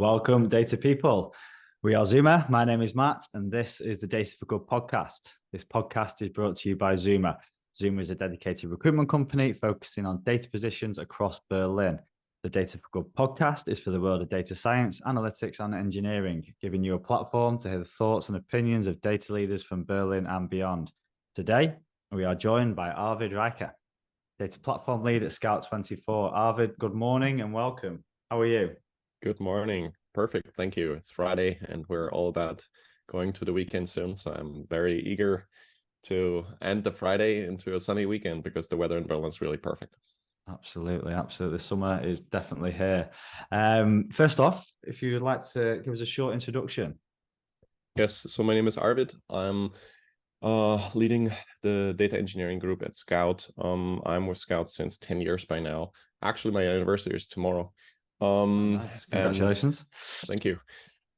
Welcome, data people. We are Zuma. My name is Matt, and this is the Data for Good podcast. This podcast is brought to you by Zuma. Zuma is a dedicated recruitment company focusing on data positions across Berlin. The Data for Good podcast is for the world of data science, analytics, and engineering, giving you a platform to hear the thoughts and opinions of data leaders from Berlin and beyond. Today, we are joined by Arvid Reiche, data platform lead at Scout24. Arvid, good morning and welcome. How are you? Good morning. Perfect. Thank you. It's Friday and we're all about going to the weekend soon. So I'm very eager to end the Friday into a sunny weekend because the weather in Berlin is really perfect. Absolutely. Absolutely. Summer is definitely here. First off, if you would like to give us a short introduction. Yes. So my name is Arvid. I'm leading the data engineering group at Scout. I'm with Scout since 10 years by now. Actually, my anniversary is tomorrow. Nice. Congratulations. Thank you.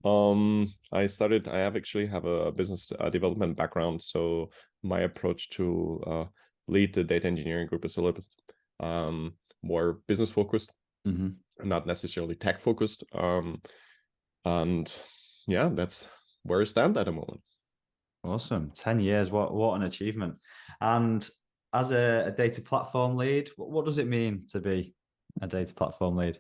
I actually have a business development background. So my approach to lead the data engineering group is a little bit more business focused, not necessarily tech focused. And yeah, that's where I stand at the moment. Awesome. 10 years. What an achievement. And as a data platform lead, what does it mean to be a data platform lead?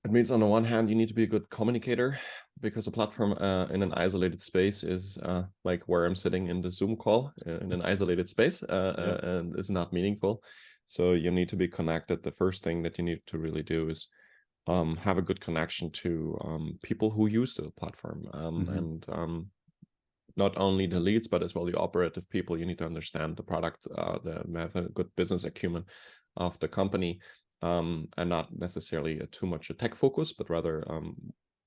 It means on the one hand, you need to be a good communicator because a platform in an isolated space is like where I'm sitting in the Zoom call in an isolated space and is not meaningful. So you need to be connected. The first thing that you need to really do is have a good connection to people who use the platform and not only the leads, but as well the operative people. You need to understand the product, have a good business acumen of the company. And not necessarily too much a tech focus, but rather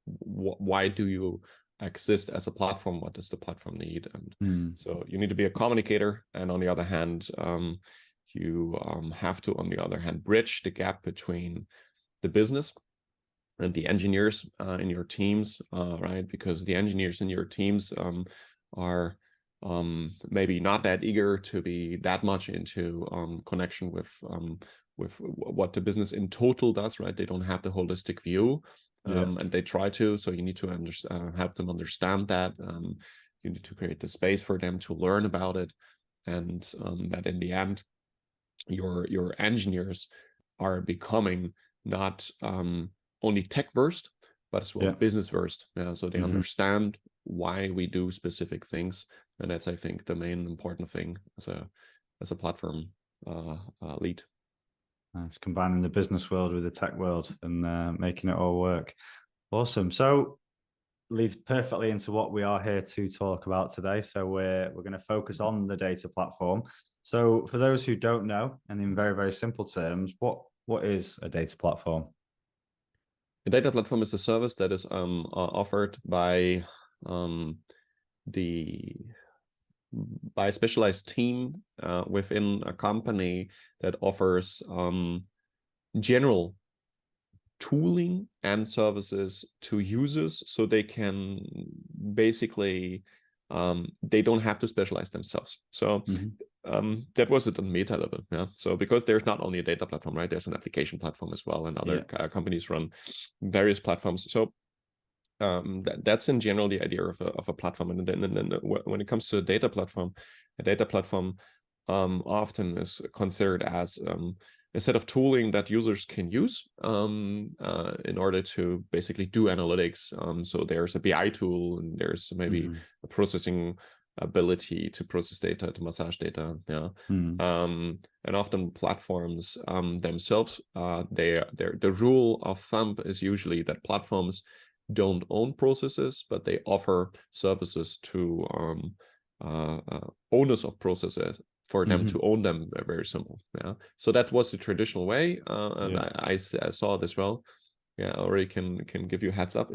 why do you exist as a platform? What does the platform need? And so you need to be a communicator. And on the other hand, you have to, on the other hand, bridge the gap between the business and the engineers in your teams, right? Because the engineers in your teams are maybe not that eager to be that much into connection with what the business in total does, right? They don't have the holistic view, and they try to. So you need to have them understand that. You need to create the space for them to learn about it, and that in the end, your engineers are becoming not only tech versed, but as well business versed. So they understand why we do specific things, and that's, I think, the main important thing as a platform lead. It's combining the business world with the tech world and making it all work. Awesome. So leads perfectly into what we are here to talk about today. So we're going to focus on the data platform. So for those who don't know, and in very, very simple terms, what is a data platform? A data platform is a service that is offered by a specialized team within a company that offers general tooling and services to users, so they can basically they don't have to specialize themselves. So that was at a meta level. So because there's not only a data platform, right? There's an application platform as well, and other companies run various platforms. So that's in general the idea of a platform. And then when it comes to a data platform often is considered as a set of tooling that users can use in order to basically do analytics. So there's a BI tool, and there's maybe a processing ability to process data, to massage data. And often platforms themselves, the rule of thumb is usually that platforms don't own processes, but they offer services to owners of processes for them to own them. Very simple. So that was the traditional way, and I saw it as well. I already can give you a heads up.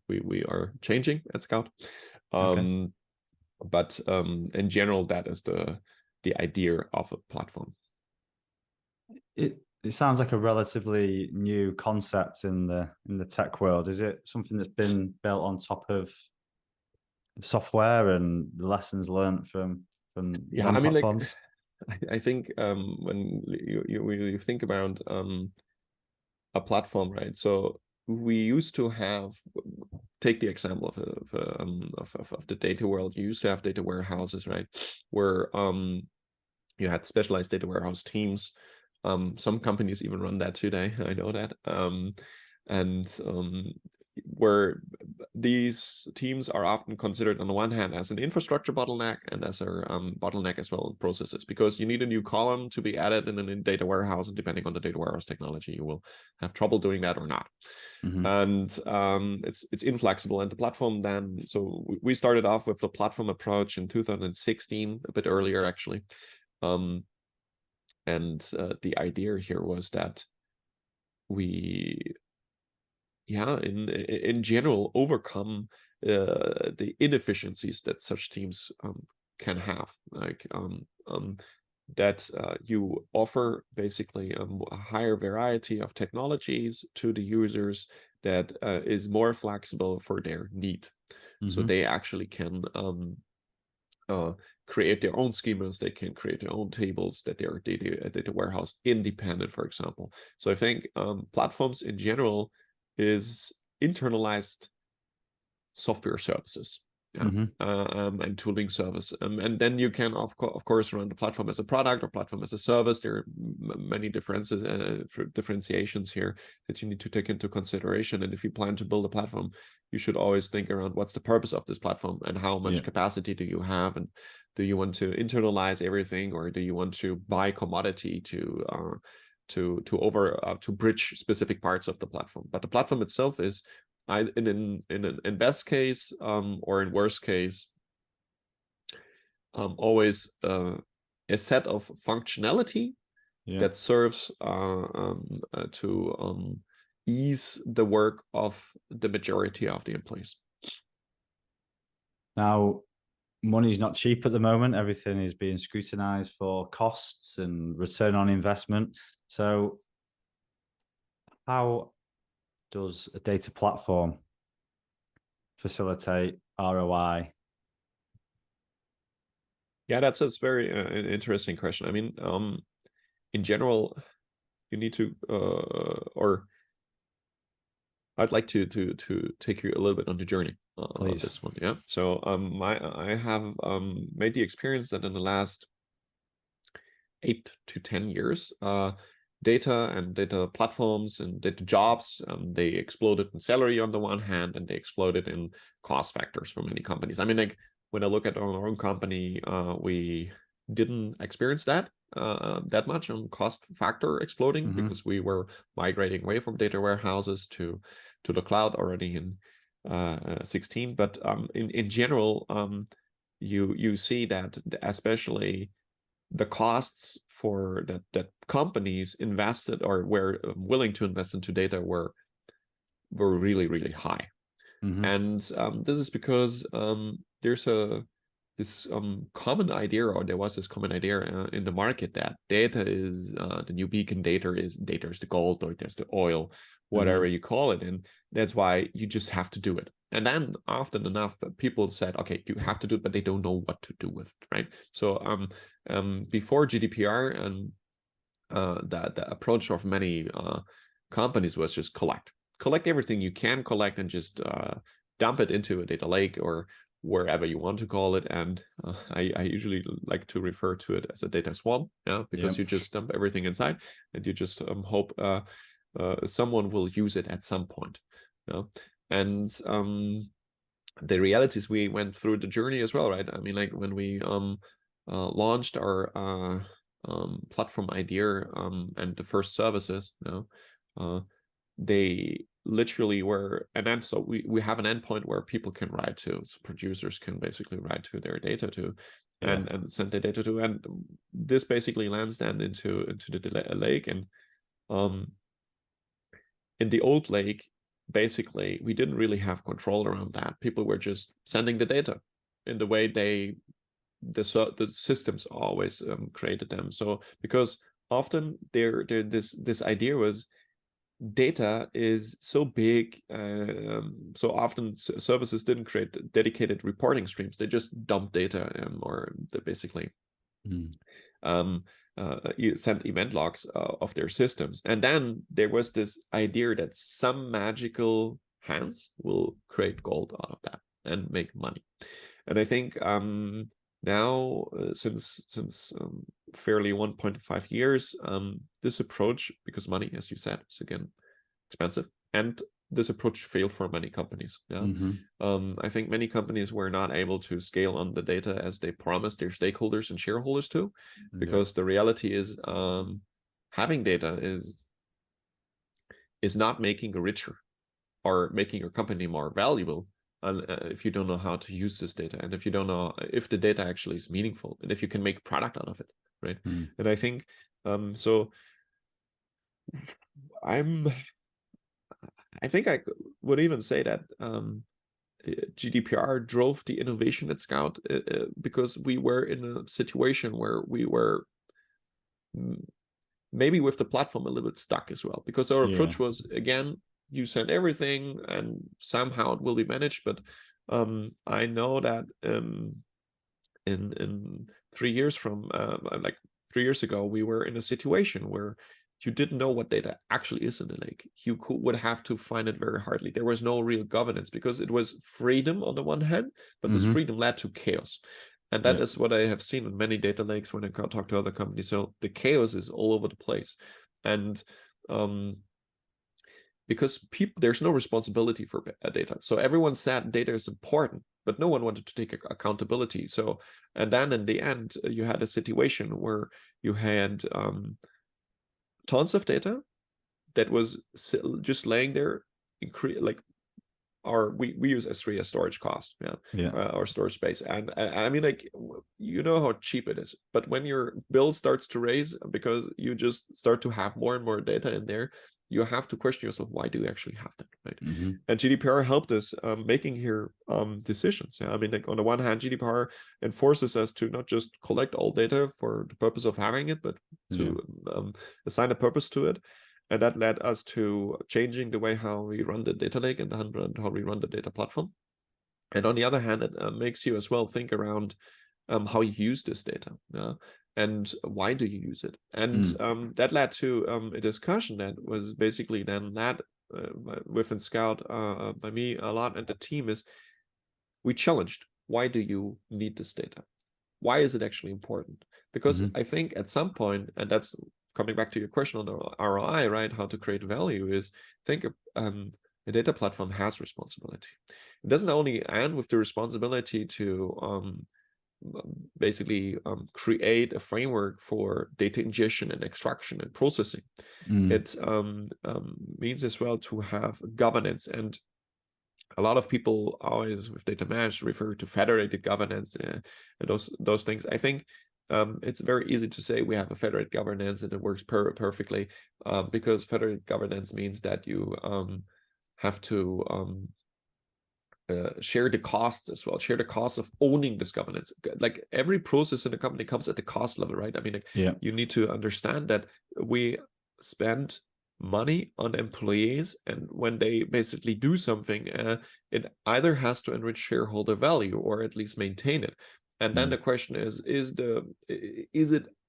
We are changing at Scout, but in general, that is the idea of a platform. It sounds like a relatively new concept in the tech world. Is it something that's been built on top of software and the lessons learned from platforms? I think when you think about a platform, right? So we used to have, take the example of the data world. You used to have data warehouses, right, where you had specialized data warehouse teams. Some companies even run that today. I know that. Where these teams are often considered on the one hand as an infrastructure bottleneck and as a bottleneck as well in processes, because you need a new column to be added in a data warehouse, and depending on the data warehouse technology, you will have trouble doing that or not. And it's inflexible. And the platform then, so we started off with the platform approach in 2016, a bit earlier actually. The idea here was that we, in general, overcome the inefficiencies that such teams can have, like that you offer basically a higher variety of technologies to the users that is more flexible for their need. So they actually can create their own schemas, they can create their own tables, that they are data warehouse independent, for example. So I think platforms in general is internalized software services, and tooling service, and then you can of course run the platform as a product or platform as a service. There are many differentiations here that you need to take into consideration. And if you plan to build a platform, you should always think around what's the purpose of this platform and how much capacity do you have, and do you want to internalize everything, or do you want to buy commodity to bridge specific parts of the platform. But the platform itself is, in best case or in worst case, always a set of functionality that serves to ease the work of the majority of the employees. Now, money is not cheap at the moment. Everything is being scrutinized for costs and return on investment. So how does a data platform facilitate ROI? Yeah, that's a very interesting question. I mean, in general, you need to, or I'd like to take you a little bit on the journey on this one. Yeah. So I have made the experience that in the last 8 to 10 years, data and data platforms and data jobs, they exploded in salary on the one hand, and they exploded in cost factors for many companies. I mean, like when I look at our own company, we didn't experience that much on cost factor exploding, because we were migrating away from data warehouses to the cloud already in 16. But in general, you see that especially the costs for that companies invested or were willing to invest into data were really, really high. And this is because there's this common idea, or there was this common idea in the market, that data is the new beacon. Data is the gold, or there's the oil, whatever you call it, and that's why you just have to do it. And then often enough, people said, okay, you have to do it, but they don't know what to do with it, right? So before GDPR, and the approach of many companies was just collect everything you can collect, and just dump it into a data lake or wherever you want to call it. And I usually like to refer to it as a data swamp, because you just dump everything inside, and you just hope someone will use it at some point. And the reality is, we went through the journey as well, right? I mean, like when we launched our platform idea and the first services, they literally were an end. So we have an endpoint where people can write to, so producers can basically write to their data to, and send their data to, and this basically lands then into the lake. And in the old lake, basically we didn't really have control around that. People were just sending the data in the way the systems always created them. So because often this idea was, data is so big, so often services didn't create dedicated reporting streams. They just dumped data, or they basically send event logs of their systems. And then there was this idea that some magical hands will create gold out of that and make money. And I think now, since fairly 1.5 years, this approach, because money, as you said, is again expensive, and this approach failed for many companies. Yeah, I think many companies were not able to scale on the data as they promised their stakeholders and shareholders to, because the reality is, having data is not making you richer or making your company more valuable. If you don't know how to use this data, and if you don't know if the data actually is meaningful, and if you can make product out of it, right? And I think so I think I would even say that GDPR drove the innovation at Scout, because we were in a situation where we were maybe with the platform a little bit stuck as well, because our approach was, again, you send everything and somehow it will be managed. But I know that in 3 years from 3 years ago, we were in a situation where you didn't know what data actually is in the lake. You would have to find it very hardly. There was no real governance, because it was freedom on the one hand, but this freedom led to chaos. And that is what I have seen in many data lakes when I talk to other companies. So the chaos is all over the place. And because there's no responsibility for data. So everyone said data is important, but no one wanted to take accountability. So, and then in the end, you had a situation where you had tons of data that was just laying there, we use S3 as storage cost, or storage space. And I mean, like, you know how cheap it is, but when your bill starts to raise because you just start to have more and more data in there, you have to question yourself, why do you actually have that, right? And GDPR helped us making here decisions. I mean, like, on the one hand, GDPR enforces us to not just collect all data for the purpose of having it, but to assign a purpose to it. And that led us to changing the way how we run the data lake and how we run the data platform. And on the other hand, it makes you as well think around how you use this data. And why do you use it? And that led to a discussion that was basically then led within Scout by me a lot, and the team is, we challenged, why do you need this data? Why is it actually important? Because I think at some point, and that's coming back to your question on the ROI, right? How to create value is, think a data platform has responsibility. It doesn't only end with the responsibility to basically create a framework for data ingestion and extraction and processing. It means as well to have governance. And a lot of people always with data mesh refer to federated governance and those things. I think it's very easy to say we have a federated governance and it works perfectly, because federated governance means that you have to share the costs as well, share the costs of owning this governance. Like, every process in the company comes at the cost level, right? I mean, like, you need to understand that we spend money on employees, and when they basically do something, it either has to enrich shareholder value or at least maintain it. And then the question is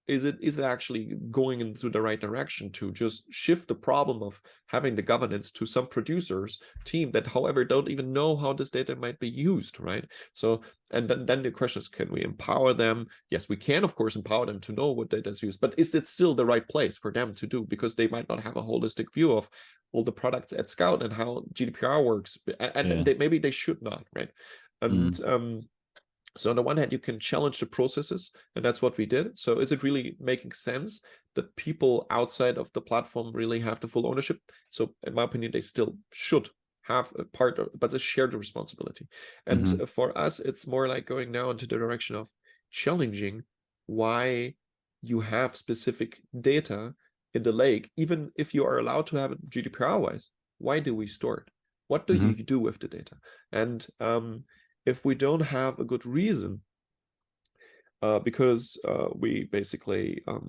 it actually going into the right direction to just shift the problem of having the governance to some producers team that, however, don't even know how this data might be used, right? So, and then the question is, can we empower them? Yes, we can, of course, empower them to know what data is used, but is it still the right place for them to do? Because they might not have a holistic view of all the products at Scout and how GDPR works, and maybe they should not, right? And so on the one hand, you can challenge the processes, and that's what we did. So is it really making sense that people outside of the platform really have the full ownership? So in my opinion, they still should have a part of, but it's shared responsibility. And for us, it's more like going now into the direction of challenging why you have specific data in the lake, even if you are allowed to have it GDPR-wise. Why do we store it? What do you do with the data? And if we don't have a good reason, because we basically have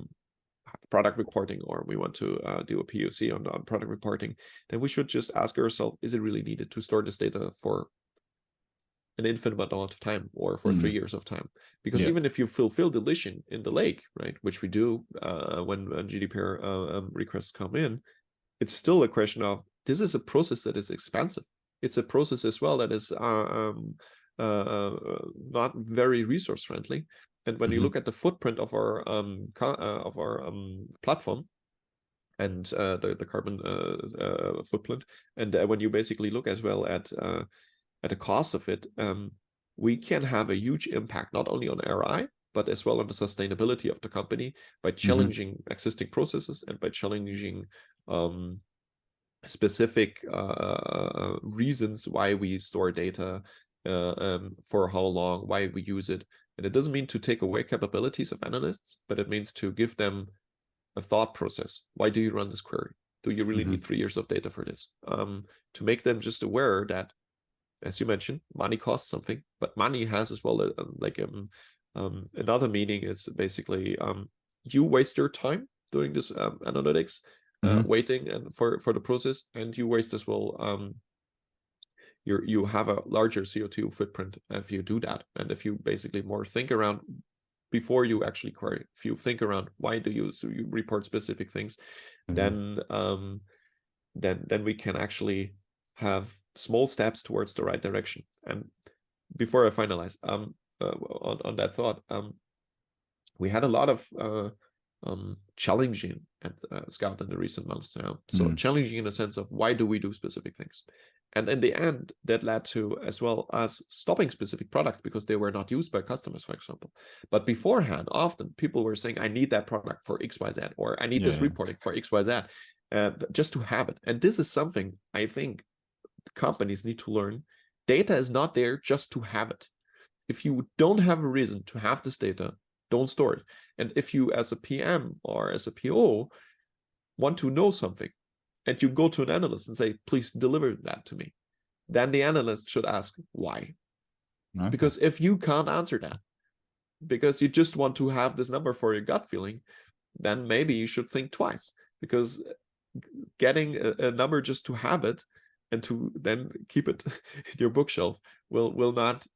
product reporting, or we want to do a POC on product reporting, then we should just ask ourselves, is it really needed to store this data for an infinite amount of time or for 3 years of time. Because Yeah. even if you fulfill deletion in the lake, right, which we do when GDPR requests come in, it's still a question of, this is a process that is expensive. It's a process as well that is not very resource friendly. And when you look at the footprint of our platform and the carbon footprint, and when you basically look as well at the cost of it, we can have a huge impact not only on ROI but as well on the sustainability of the company by challenging existing processes and by challenging specific reasons why we store data, for how long, why we use it. And it doesn't mean to take away capabilities of analysts, but it means to give them a thought process. Why do you run this query? Do you really need 3 years of data for this? To make them just aware that, as you mentioned, money costs something, but money has as well another meaning is basically you waste your time doing this analytics, waiting and for the process, and you waste as well. You have a larger CO2 footprint if you do that, and if you basically more think around before you actually query. If you think around why do you report specific things, then we can actually have small steps towards the right direction. And before I finalize on that thought, we had a lot of challenging at Scout in the recent months now. So challenging in the sense of why do we do specific things? And in the end, that led to as well as stopping specific products because they were not used by customers, for example. But beforehand, often people were saying, I need that product for XYZ, or I need this reporting for XYZ, just to have it. And this is something I think companies need to learn. Data is not there just to have it. If you don't have a reason to have this data, don't store it. And if you as a PM or as a PO want to know something, and you go to an analyst and say, please deliver that to me, then the analyst should ask why. Okay. Because if you can't answer that, because you just want to have this number for your gut feeling, then maybe you should think twice, because getting a number just to have it and to then keep it in your bookshelf will not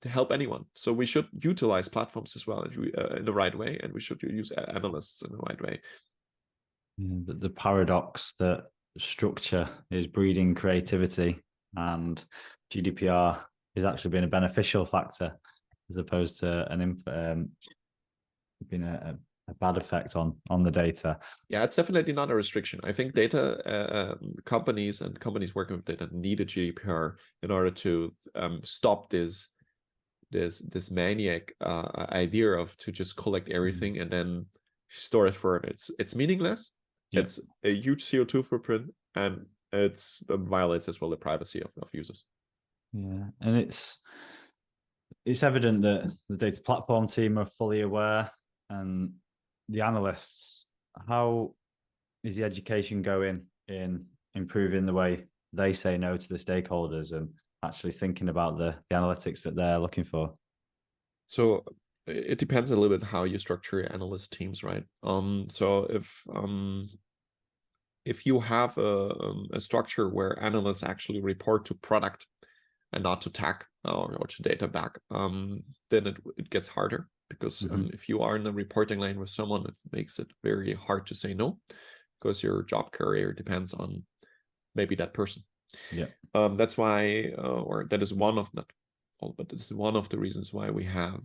help anyone. So we should utilize platforms as well in the right way, and we should use analysts in the right way. The paradox that structure is breeding creativity, and GDPR is actually being a beneficial factor as opposed to being a bad effect on the data. Yeah, it's definitely not a restriction. I think data companies and companies working with data need a GDPR in order to stop this maniac idea of to just collect everything and then store it forever. It's meaningless. Yep. It's a huge CO2 footprint, and it violates as well the privacy of users. Yeah, and it's evident that the data platform team are fully aware, and the analysts. How is the education going in improving the way they say no to the stakeholders and actually thinking about the analytics that they're looking for? So it depends a little bit how you structure your analyst teams, right? So if you have a structure where analysts actually report to product and not to tech or to data back, then it gets harder, because if you are in a reporting line with someone, it makes it very hard to say no, because your job career depends on maybe that person. Yeah, that's why, or that is one of not all, but this is one of the reasons why we have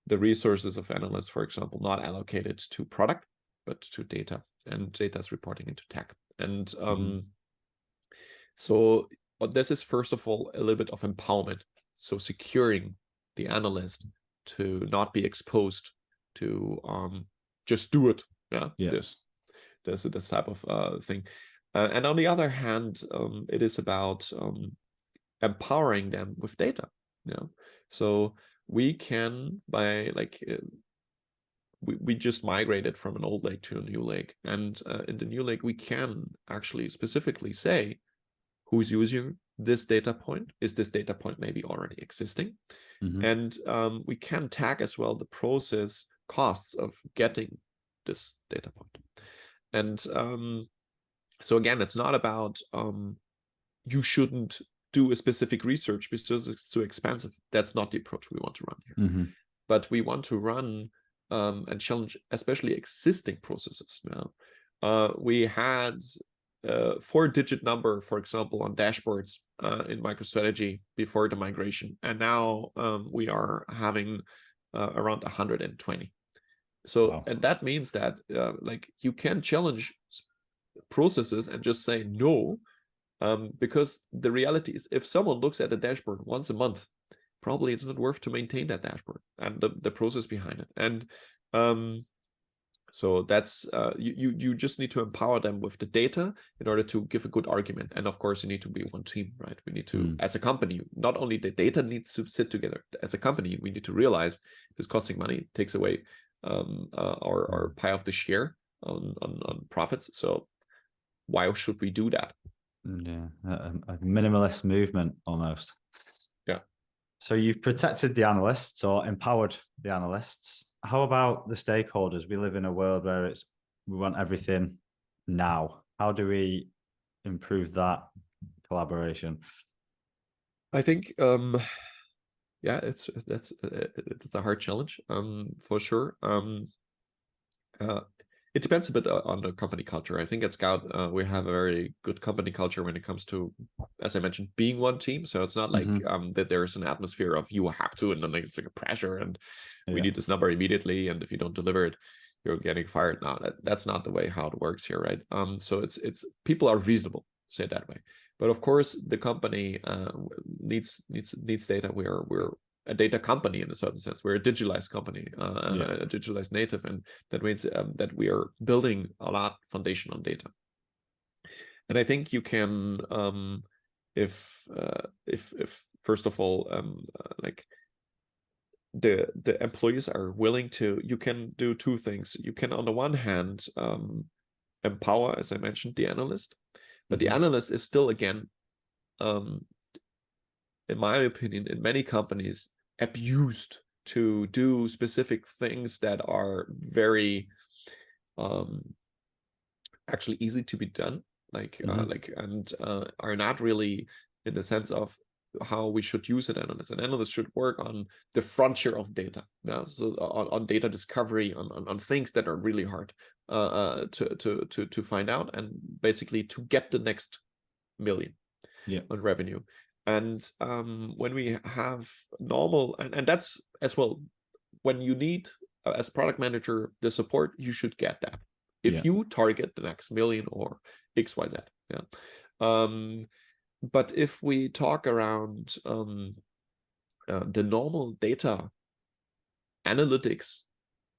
the resources of analysts, for example, not allocated to product but to data, and data's reporting into tech. And so but this is first of all a little bit of empowerment, so securing the analyst to not be exposed to just do it, this type of thing. And on the other hand, it is about empowering them with data. So we can, by we just migrated from an old lake to a new lake, and in the new lake we can actually specifically say who's using this data point. Is this data point maybe already existing? And we can tag as well the process costs of getting this data point. And so again, it's not about you shouldn't do a specific research because it's too expensive. That's not the approach we want to run here. Mm-hmm. But we want to run and challenge especially existing processes. We had a 4-digit number, for example, on dashboards in MicroStrategy before the migration, and now we are having around 120. So, wow. And that means that like you can challenge processes and just say no, because the reality is, if someone looks at the dashboard once a month, probably it's not worth to maintain that dashboard and the process behind it. And so that's you just need to empower them with the data in order to give a good argument. And of course, you need to be one team, right? We need to, as a company, not only the data needs to sit together. As a company, we need to realize it's costing money, takes away our pie of the share on profits. So why should we do that? Yeah, a minimalist movement almost. Yeah. So you've protected the analysts or empowered the analysts. How about the stakeholders? We live in a world where we want everything now. How do we improve that collaboration? I think yeah, it's a hard challenge for sure. It depends a bit on the company culture. I think at Scout we have a very good company culture when it comes to, as I mentioned, being one team. So it's not like that there's an atmosphere of you have to, and then it's like a pressure and we need this number immediately, and if you don't deliver it, you're getting fired. Now that's not the way how it works here, right? So it's people are reasonable, say it that way. But of course, the company needs data. We're a data company in a certain sense. We're a digitalized company, a digitalized native, and that means that we are building a lot foundation on data. And I think you can, if first of all, like the employees are willing to, you can do two things. You can, on the one hand, empower, as I mentioned, the analyst, but the analyst is still, again, in my opinion, in many companies, abused to do specific things that are very actually easy to be done, and are not really in the sense of how we should use an analyst. An analyst should work on the frontier of data, so on data discovery, on things that are really hard to find out, and basically to get the next million on revenue. And when we have normal, and that's as well, when you need, as a product manager, the support, you should get that. If you target the next million or XYZ. But if we talk around the normal data analytics,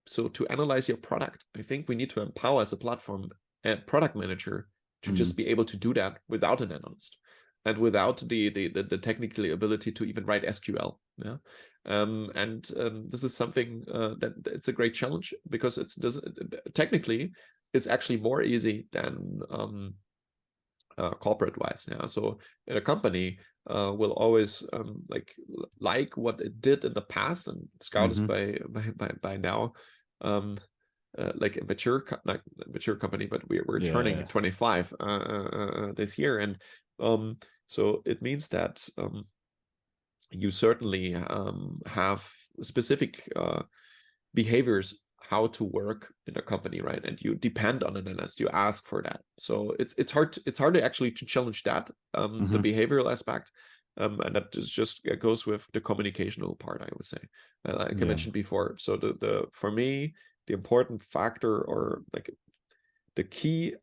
so to analyze your product, I think we need to empower, as a platform, a product manager to just be able to do that without an analyst. And without the technical ability to even write SQL, this is something that it's a great challenge, because technically it's actually more easy than corporate wise. So in a company will always like what it did in the past, and Scout is by now like a mature company, but we're turning 25 this year, and so it means that you certainly have specific behaviors how to work in a company, right? And you depend on an analyst, you ask for that. So it's hard to actually to challenge that the behavioral aspect, and that just goes with the communicational part, I would say, like I mentioned before. So the for me, the important factor, or like the key,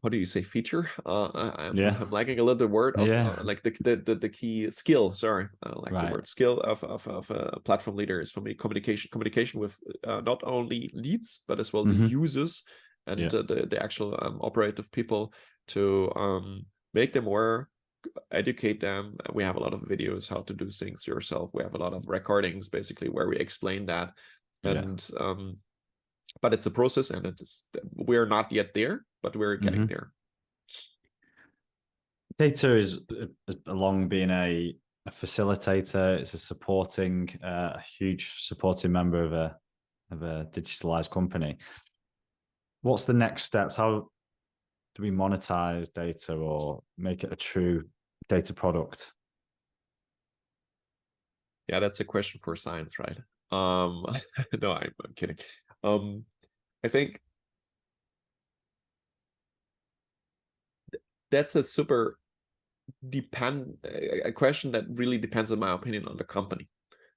how do you say, feature? I'm lagging a little the word of like the key skill. Sorry, the word skill of a platform leader is, for me, communication with not only leads, but as well the users and the actual operative people, to make them aware, educate them. We have a lot of videos how to do things yourself. We have a lot of recordings, basically, where we explain that, and but it's a process, and we're not yet there, but we're getting there. Data has long been a facilitator. It's a huge supporting member of a digitalized company. What's the next steps? How do we monetize data or make it a true data product? Yeah, that's a question for science, right? No, I'm kidding. I think that's a super a question that really depends, in my opinion, on the company,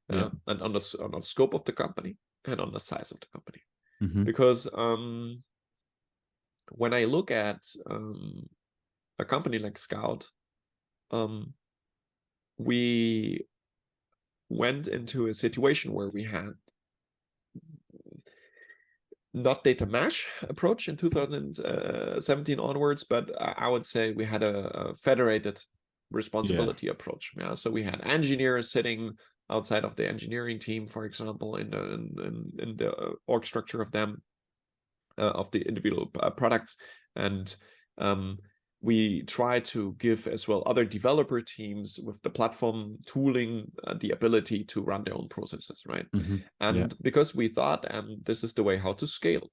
and on the scope of the company and on the size of the company. Because when I look at a company like Scout, we went into a situation where we had not data mesh approach in 2017 onwards, but I would say we had a federated responsibility approach. Yeah, so we had engineers sitting outside of the engineering team, for example, in the org structure of them, of the individual products, and we try to give as well other developer teams with the platform tooling the ability to run their own processes, right? And because we thought this is the way how to scale.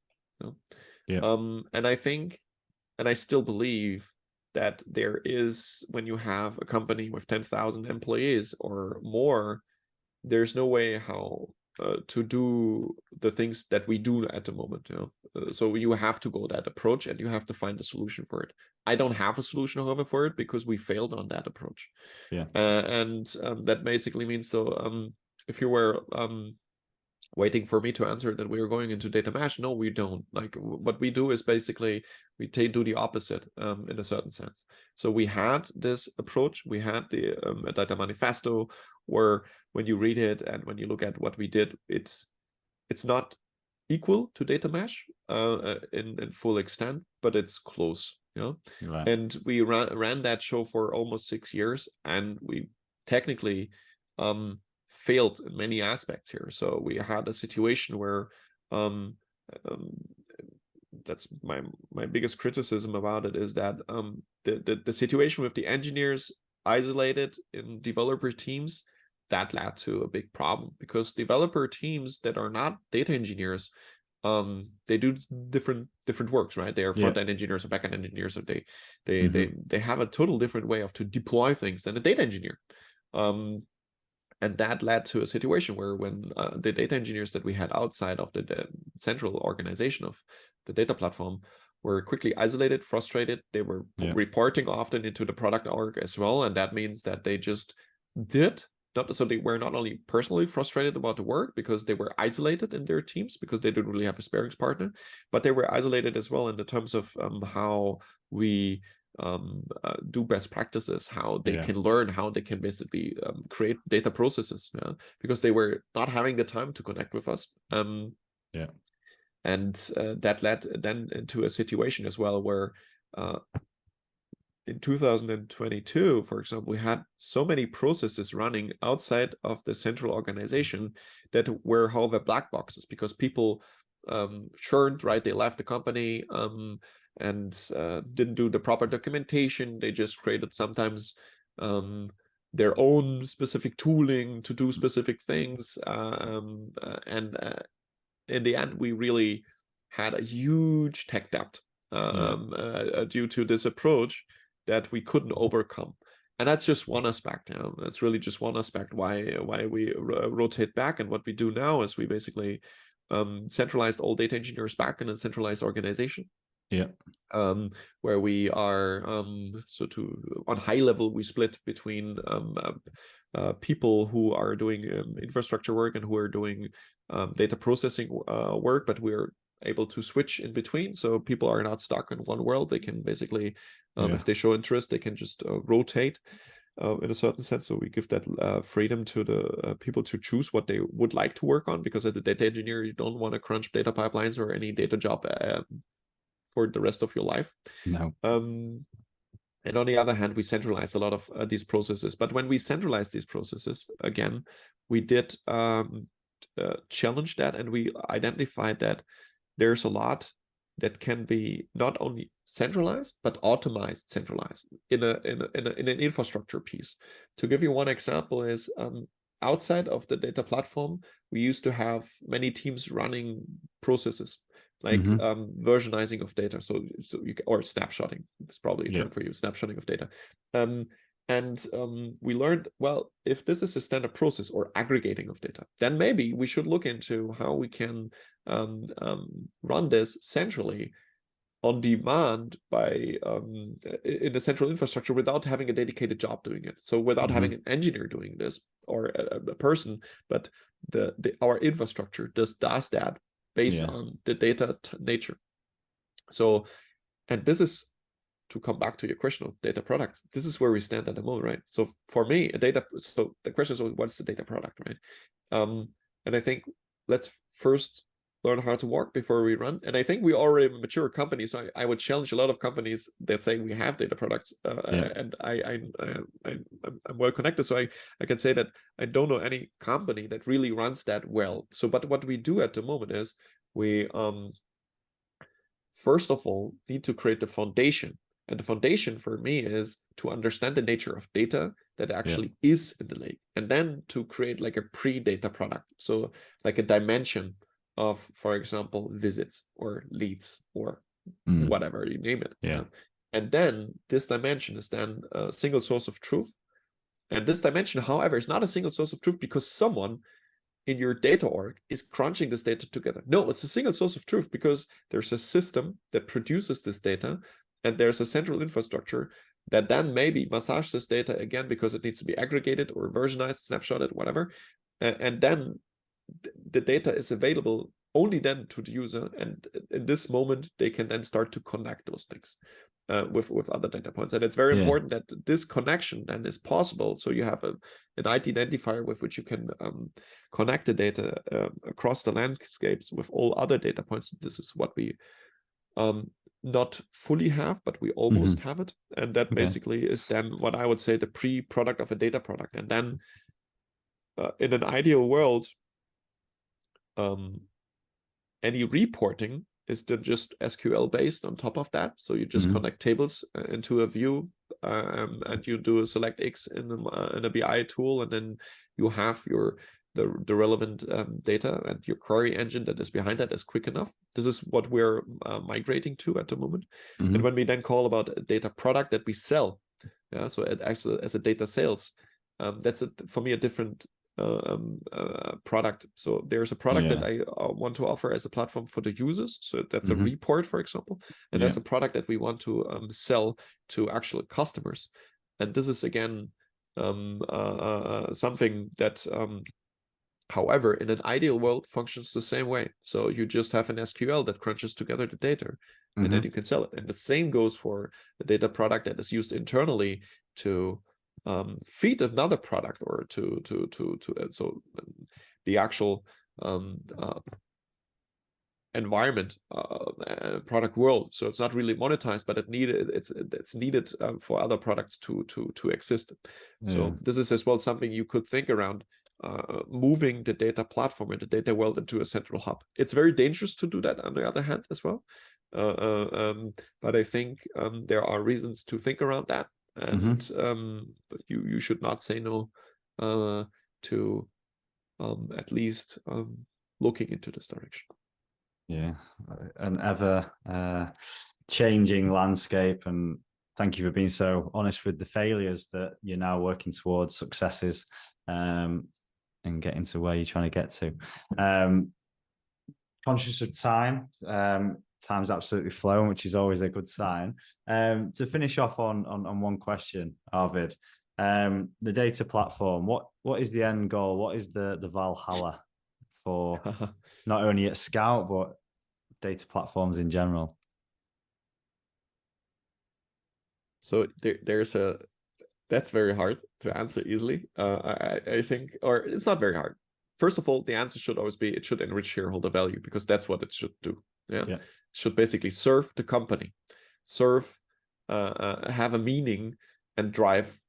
And I think, and I still believe that there is, when you have a company with 10,000 employees or more, there's no way how to do the things that we do at the moment. So you have to go that approach and you have to find a solution for it. I don't have a solution, however, for it because we failed on that approach. And that basically means, so if you were waiting for me to answer that we are going into data mesh, no, we don't. Like, what we do is basically we do the opposite in a certain sense. So we had this approach, we had the data manifesto, where when you read it and when you look at what we did, it's not equal to data mesh in full extent, but it's close. And we ran that show for almost 6 years, and we technically failed in many aspects here. So we had a situation where that's my biggest criticism about it, is that the situation with the engineers isolated in developer teams, that led to a big problem, because developer teams that are not data engineers, they do different works, right? They are front-end engineers or back-end engineers, so they have a total different way of to deploy things than a data engineer. And that led to a situation where when the data engineers that we had outside of the central organization of the data platform were quickly isolated, frustrated, they were reporting often into the product org as well. And that means that they just so they were not only personally frustrated about the work because they were isolated in their teams because they didn't really have a sparring partner, but they were isolated as well in the terms of how we do best practices, how they can learn, how they can basically create data processes, because they were not having the time to connect with us. And that led then into a situation as well where in 2022, for example, we had so many processes running outside of the central organization that were, however, black boxes, because people churned, right? They left the company and didn't do the proper documentation. They just created sometimes their own specific tooling to do specific things. And in the end, we really had a huge tech debt due to this approach that we couldn't overcome. And that's just one aspect. That's really just one aspect why we rotate back. And what we do now is we basically centralized all data engineers back in a centralized organization. Where we are on high level, we split between people who are doing infrastructure work and who are doing data processing work, but we're able to switch in between, so people are not stuck in one world. They can basically, if they show interest, they can just rotate in a certain sense. So we give that freedom to the people to choose what they would like to work on, because as a data engineer, you don't want to crunch data pipelines or any data job for the rest of your life. And on the other hand, we centralize a lot of these processes. But when we centralize these processes, again, we did challenge that, and we identified that there's a lot that can be not only centralized but automized, centralized in an infrastructure piece. To give you one example is outside of the data platform, we used to have many teams running processes. like versionizing of data. So or snapshotting is probably a term for you, snapshotting of data. We learned, well, if this is a standard process or aggregating of data, then maybe we should look into how we can run this centrally on demand by in a central infrastructure without having a dedicated job doing it. So without having an engineer doing this or a person, but our infrastructure does that based on the data nature. So, and this is, to come back to your question of data products, this is where we stand at the moment, right? So for me, so the question is, what's the data product, right? And I think let's first learn how to walk before we run. And I think we already have a mature company, so I would challenge a lot of companies that say we have data products, and I'm well connected, so I can say that I don't know any company that really runs that well. So, but what we do at the moment is we first of all need to create the foundation. And the foundation for me is to understand the nature of data that actually is in the lake, and then to create like a pre-data product. So like a dimension of, for example, visits or leads or whatever you name it. And then this dimension is then a single source of truth. And this dimension, however, is not a single source of truth because someone in your data org is crunching this data together. No, it's a single source of truth because there's a system that produces this data, and there's a central infrastructure that then maybe massages this data again because it needs to be aggregated or versionized, snapshotted, whatever. And then the data is available only then to the user. And in this moment, they can then start to connect those things with other data points. And it's very important that this connection then is possible. So you have an ID identifier with which you can connect the data across the landscapes with all other data points. This is what we not fully have, but we almost have it. And that basically is then what I would say the pre-product of a data product. And then in an ideal world, any reporting is then just SQL based on top of that. So you just connect tables into a view, and you do a select X in a BI tool, and then you have the relevant data, and your query engine that is behind that is quick enough. This is what we're migrating to at the moment. And when we then call about a data product that we sell, so it actually as a data sales, that's for me a different product. So there's a product that I want to offer as a platform for the users. So that's a report, for example, and there's a product that we want to sell to actual customers. And this is again something that however, in an ideal world, functions the same way. So you just have an SQL that crunches together the data, and then you can sell it. And the same goes for the data product that is used internally to feed another product, or to so the actual environment, product world. So it's not really monetized, but it's needed for other products to exist. So this is as well something you could think around. Moving the data platform and the data world into a central hub. It's very dangerous to do that on the other hand as well. But I think there are reasons to think around that. And but you should not say no to at least looking into this direction. Yeah, an ever changing landscape. And thank you for being so honest with the failures that you're now working towards successes. And getting to where you're trying to get to. Conscious of time, time's absolutely flown, which is always a good sign. To finish off on one question, Arvid, the data platform, what is the end goal? What is the Valhalla for not only at Scout, but data platforms in general? So that's very hard to answer easily. I think, or it's not very hard. First of all, the answer should always be it should enrich shareholder value, because that's what it should do. It should basically serve the company, have a meaning, and drive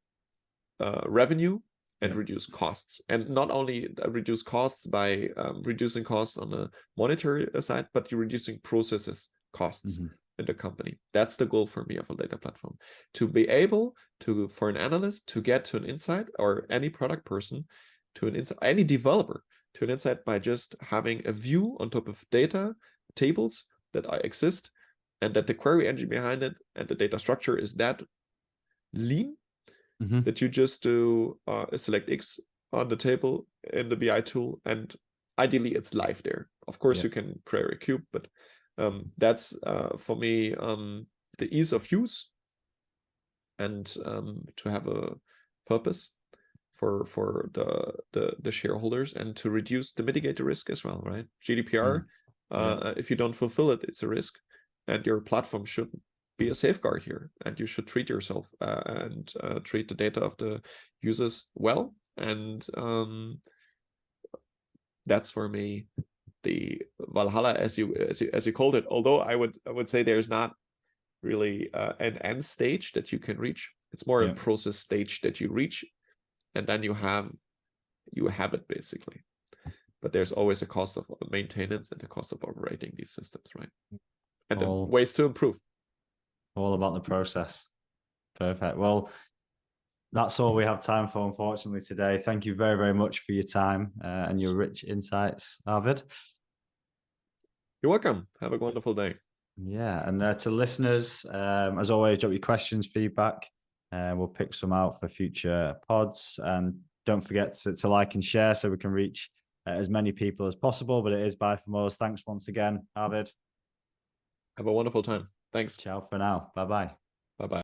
revenue and reduce costs. And not only reduce costs by reducing costs on the monetary side, but you're reducing processes costs in the company. That's the goal for me of a data platform, to be able to, for an analyst to get to an insight, or any product person to an insight, any developer to an insight by just having a view on top of data tables that exist, and that the query engine behind it and the data structure is that lean that you just do a select X on the table in the BI tool, and ideally it's live there. Of course, you can query a cube, but that's for me the ease of use and to have a purpose for the shareholders, and to mitigate the risk as well, right? GDPR, if you don't fulfill it, it's a risk, and your platform should be a safeguard here, and you should treat yourself and treat the data of the users well. And that's for me the Valhalla, as you called it. Although I would say there's not really an end stage that you can reach. It's more a process stage that you reach, and then you have it basically. But there's always a cost of maintenance and the cost of operating these systems, right? And then ways to improve. All about the process. Perfect. Well, that's all we have time for, unfortunately, today. Thank you very, very much for your time and your rich insights, Arvid. You're welcome. Have a wonderful day. Yeah, and to listeners, as always, drop your questions, feedback. We'll pick some out for future pods. And don't forget to like and share so we can reach as many people as possible. But it is bye from us. Thanks once again, Arvid. Have a wonderful time. Thanks. Ciao for now. Bye-bye. Bye-bye.